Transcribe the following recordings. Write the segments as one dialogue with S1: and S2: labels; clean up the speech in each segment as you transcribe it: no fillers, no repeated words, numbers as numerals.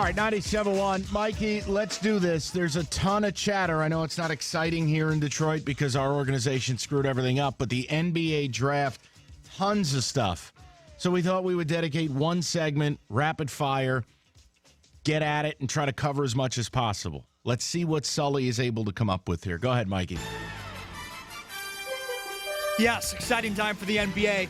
S1: All right, 97.1. Mikey, let's do this. There's a ton of chatter. I know it's not exciting here in Detroit because our organization screwed everything up, but the NBA draft, tons of stuff. So we thought we would dedicate one segment, rapid fire, get at it, and try to cover as much as possible. Let's see what Sully is able to come up with here. Go ahead, Mikey.
S2: Yes, exciting time for the NBA.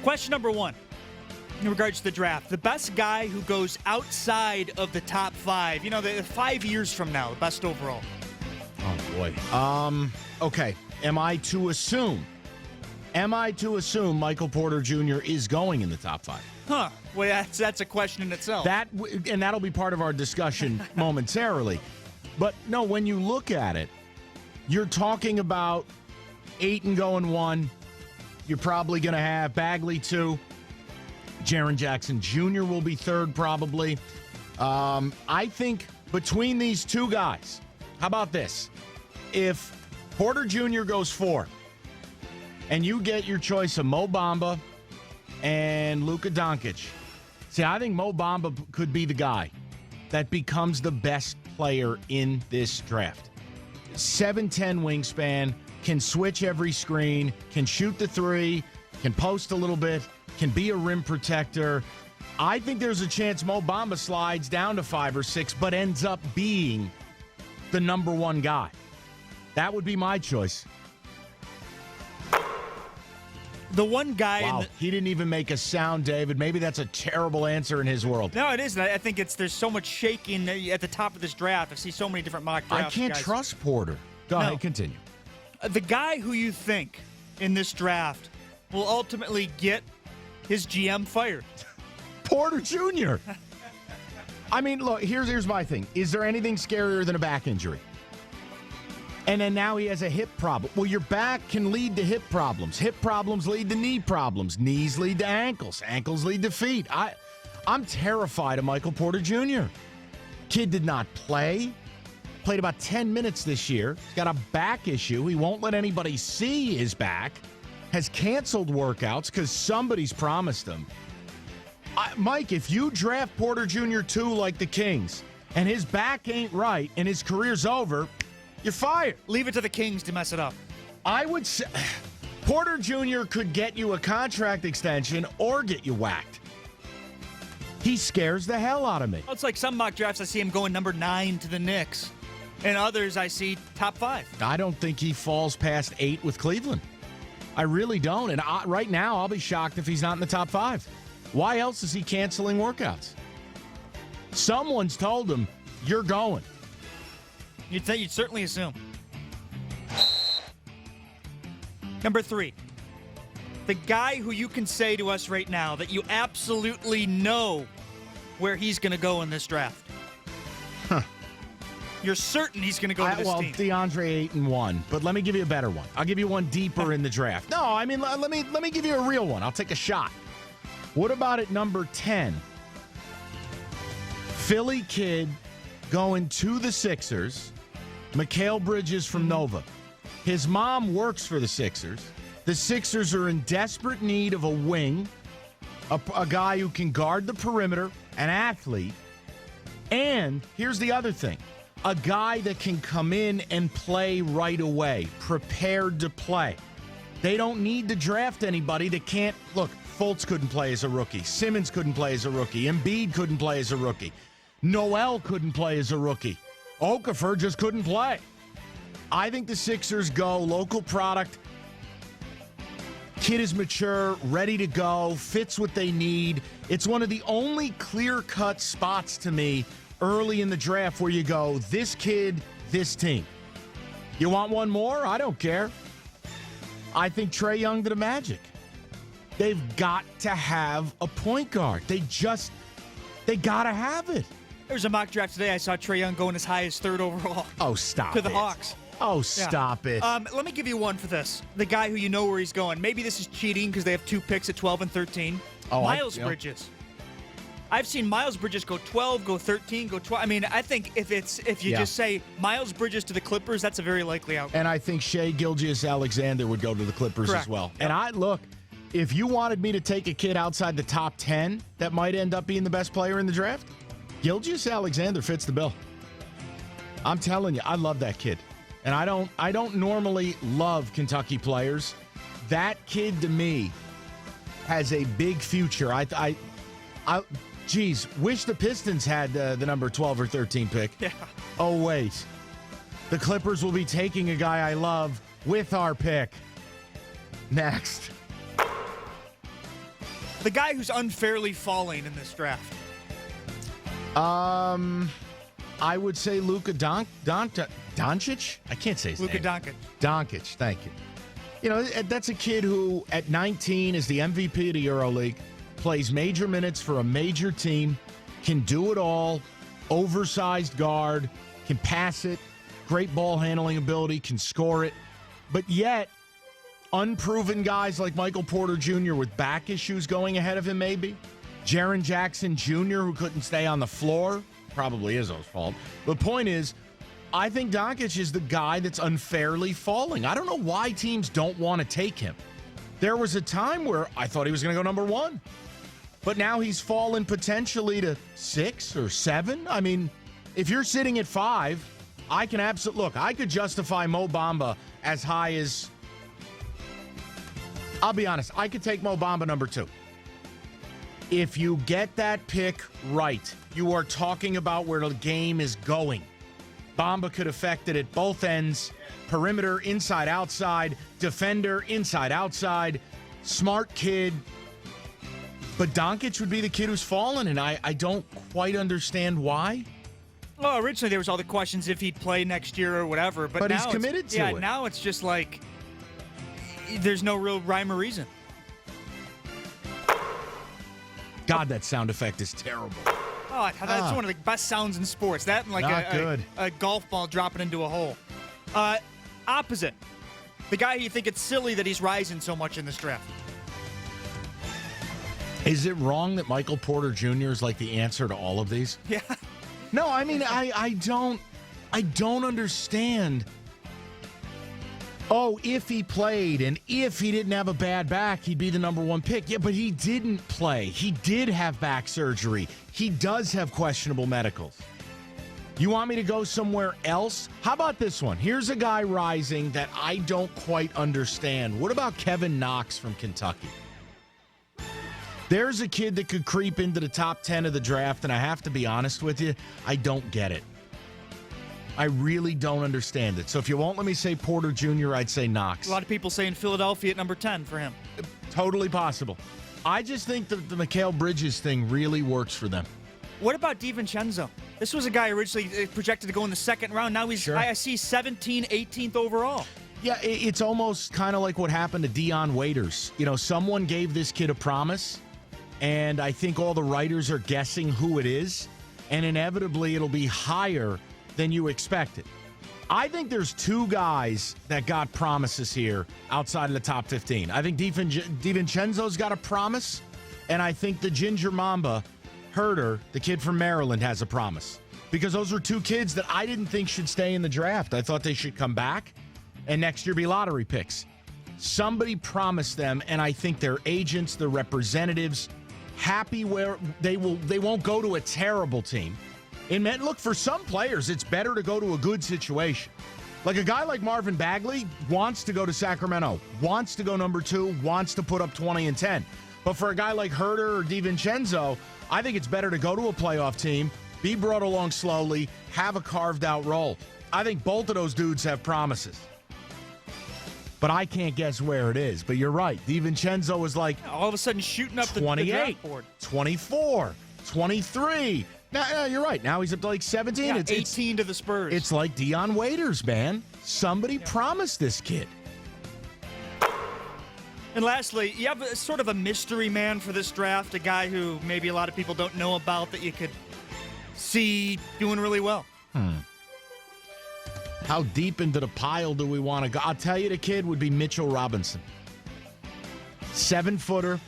S2: Question number one, in regards to the draft. The best guy who goes outside of the top five, the 5 years from now, the best overall.
S1: Oh, boy. Okay. Am I to assume Michael Porter Jr. is going in the top five?
S2: Huh. Well, that's a question in itself.
S1: And that'll be part of our discussion momentarily. But, no, when you look at it, you're talking about 8 and going 1. You're probably going to have Bagley 2. Jaren Jackson Jr. will be 3rd probably. I think between these two guys, how about this? If Porter Jr. goes 4 and you get your choice of Mo Bamba and Luka Doncic, see, I think Mo Bamba could be the guy that becomes the best player in this draft. 7'10" wingspan, can switch every screen, can shoot the 3, can post a little bit, can be a rim protector. I think there's a chance Mo Bamba slides down to 5 or 6, but ends up being the number 1 guy. That would be my choice.
S2: The one guy...
S1: Wow, he didn't even make a sound, David. Maybe that's a terrible answer in his world.
S2: No, it isn't. I think there's so much shaking at the top of this draft. I see so many different mock drafts.
S1: I can't trust Porter. Go ahead, continue.
S2: The guy who you think in this draft will ultimately get his GM fired.
S1: Porter Jr. I mean, look, here's my thing. Is there anything scarier than a back injury? And then now he has a hip problem. Well, your back can lead to hip problems. Hip problems lead to knee problems. Knees lead to ankles. Ankles lead to feet. I'm terrified of Michael Porter Jr. Kid did not play. Played about 10 minutes this year. He's got a back issue. He won't let anybody see his back. Has canceled workouts because somebody's promised him. Mike, if you draft Porter Jr. 2 like the Kings and his back ain't right and his career's over, you're fired.
S2: Leave it to the Kings to mess it up.
S1: I would say Porter Jr. could get you a contract extension or get you whacked. He scares the hell out of me.
S2: Well, it's like some mock drafts I see him going number 9 to the Knicks. And others I see top 5.
S1: I don't think he falls past 8 with Cleveland. I really don't. And right now, I'll be shocked if he's not in the top 5. Why else is he canceling workouts? Someone's told him, you're going.
S2: You'd certainly assume. Number 3. The guy who you can say to us right now that you absolutely know where he's going to go in this draft.
S1: Huh.
S2: You're certain he's going to go to this team.
S1: DeAndre 8 and 1, but let me give you a better one. I'll give you one deeper in the draft. No, I mean let me give you a real one. I'll take a shot. What about at number 10? Philly kid going to the Sixers. Mikal Bridges from Nova. His mom works for the Sixers. The Sixers are in desperate need of a wing, a guy who can guard the perimeter, an athlete, and here's the other thing. A guy that can come in and play right away, prepared to play. They don't need to draft anybody that can't. Look, Fultz couldn't play as a rookie. Simmons couldn't play as a rookie. Embiid couldn't play as a rookie. Noel couldn't play as a rookie. Okafor just couldn't play. I think the Sixers go local product. Kid is mature, ready to go, fits what they need. It's one of the only clear-cut spots to me early in the draft where you go, this kid, this team. You want one more? I don't care. I think Trae Young to the Magic. They've got to have a point guard. They got to have it.
S2: There was a mock draft today. I saw Trae Young going as high as 3rd overall.
S1: Oh, stop
S2: to the Hawks.
S1: Oh, stop it.
S2: Let me give you one for this. The guy who you know where he's going. Maybe this is cheating because they have 2 picks at 12 and 13. Miles Bridges. I've seen Miles Bridges go 12, go 13, go 12. I mean, I think if you just say Miles Bridges to the Clippers, that's a very likely outcome.
S1: And I think Shai Gilgeous-Alexander would go to the Clippers
S2: Correct.
S1: as well.
S2: Yep.
S1: And if you wanted me to take a kid outside the top 10 that might end up being the best player in the draft, Gilgeous Alexander fits the bill. I'm telling you, I love that kid. And I don't normally love Kentucky players. That kid to me has a big future. Geez, wish the Pistons had the number 12 or 13 pick.
S2: Yeah.
S1: Oh, wait. The Clippers will be taking a guy I love with our pick. Next.
S2: The guy who's unfairly falling in this draft.
S1: I would say Luka Doncic? I can't say his
S2: Luka
S1: name.
S2: Doncic.
S1: Doncic, thank you. You know, that's a kid who, at 19, is the MVP of the EuroLeague, plays major minutes for a major team, can do it all, oversized guard, can pass it, great ball handling ability, can score it. But yet, unproven guys like Michael Porter Jr. with back issues going ahead of him maybe. Jaren Jackson Jr., who couldn't stay on the floor. Probably Izzo's fault. The point is, I think Doncic is the guy that's unfairly falling. I don't know why teams don't want to take him. There was a time where I thought he was going to go number 1. But now he's fallen potentially to 6 or 7. I mean, if you're sitting at 5, I can absolutely... Look, I could justify Mo Bamba as high as... I'll be honest, I could take Mo Bamba number 2. If you get that pick right, you are talking about where the game is going. Bamba could affect it at both ends. Perimeter, inside, outside. Defender, inside, outside. Smart kid. But Doncic would be the kid who's fallen, and I don't quite understand why.
S2: Well, originally there was all the questions if he'd play next year or whatever. But now
S1: he's committed to it.
S2: Yeah, now it's just like there's no real rhyme or reason.
S1: God, that sound effect is terrible.
S2: Oh, that's one of the best sounds in sports. That and like a golf ball dropping into a hole. Opposite. The guy you think it's silly that he's rising so much in this draft.
S1: Is it wrong that Michael Porter Jr. is like the answer to all of these?
S2: Yeah.
S1: No, I mean, I don't understand. Oh, if he played and if he didn't have a bad back, he'd be the number 1 pick. Yeah, but he didn't play. He did have back surgery. He does have questionable medicals. You want me to go somewhere else? How about this one? Here's a guy rising that I don't quite understand. What about Kevin Knox from Kentucky? There's a kid that could creep into the top 10 of the draft, and I have to be honest with you, I don't get it. I really don't understand it. So if you won't let me say Porter Jr., I'd say Knox.
S2: A lot of people saying Philadelphia at number 10 for him.
S1: Totally possible. I just think the Mikal Bridges thing really works for them.
S2: What about DiVincenzo? This was a guy originally projected to go in the second round. Now he's,
S1: sure.
S2: I see 17, 18th overall.
S1: Yeah, it's almost kind of like what happened to Dion Waiters. You know, someone gave this kid a promise, and I think all the writers are guessing who it is, and inevitably it'll be higher than you expected. I think there's 2 guys that got promises here outside of the top 15. I think DiVincenzo's got a promise, and I think the Ginger Mamba, Herder, the kid from Maryland, has a promise. Because those were 2 kids that I didn't think should stay in the draft. I thought they should come back and next year be lottery picks. Somebody promised them, and I think their agents, their representatives, happy where they won't go to a terrible team. And look, for some players, it's better to go to a good situation. Like a guy like Marvin Bagley wants to go to Sacramento, wants to go number 2, wants to put up 20 and 10. But for a guy like Herder or DiVincenzo, I think it's better to go to a playoff team, be brought along slowly, have a carved-out role. I think both of those dudes have promises. But I can't guess where it is. But you're right. DiVincenzo was like
S2: all of a sudden shooting up
S1: 28,
S2: the draft board.
S1: 24, 23. Now, you're right. Now he's up to like 17.
S2: Yeah, 18 to the Spurs.
S1: It's like Dion Waiters, man. Somebody promised this kid.
S2: And lastly, you have sort of a mystery man for this draft, a guy who maybe a lot of people don't know about that you could see doing really well.
S1: How deep into the pile do we want to go? I'll tell you, the kid would be Mitchell Robinson. 7-footer.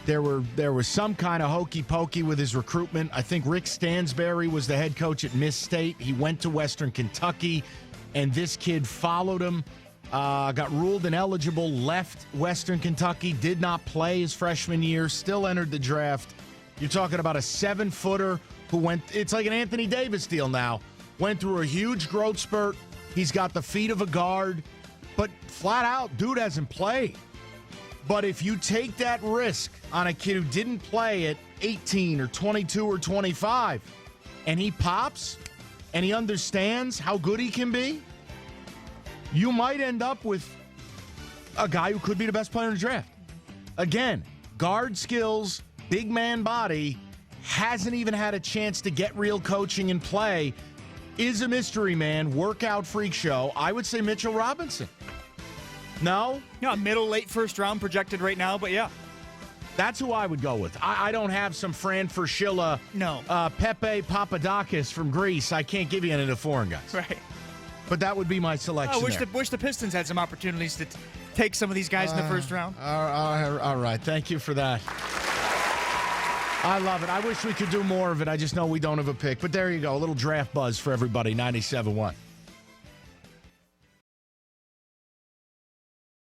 S1: There was some kind of hokey pokey with his recruitment. I think Rick Stansberry was the head coach at Miss State. He went to Western Kentucky, and this kid followed him. Got ruled ineligible, left Western Kentucky, did not play his freshman year, still entered the draft. You're talking about a 7-footer who it's like an Anthony Davis deal now. Went through a huge growth spurt. He's got the feet of a guard, but flat out, dude hasn't played. But if you take that risk on a kid who didn't play at 18 or 22 or 25, and he pops and he understands how good he can be, you might end up with a guy who could be the best player in the draft. Again, guard skills, big man body, hasn't even had a chance to get real coaching and play, is a mystery man, workout freak show. I would say Mitchell Robinson. No?
S2: Yeah, middle, late first round projected right now, but yeah.
S1: That's who I would go with. I don't have some Fran Fraschilla, Pepe Papadakis from Greece. I can't give you any of the foreign guys.
S2: Right.
S1: But that would be my selection.
S2: I wish the Pistons had some opportunities to take some of these guys in the first round.
S1: All right. Thank you for that. I love it. I wish we could do more of it. I just know we don't have a pick. But there you go. A little draft buzz for everybody. 97.1.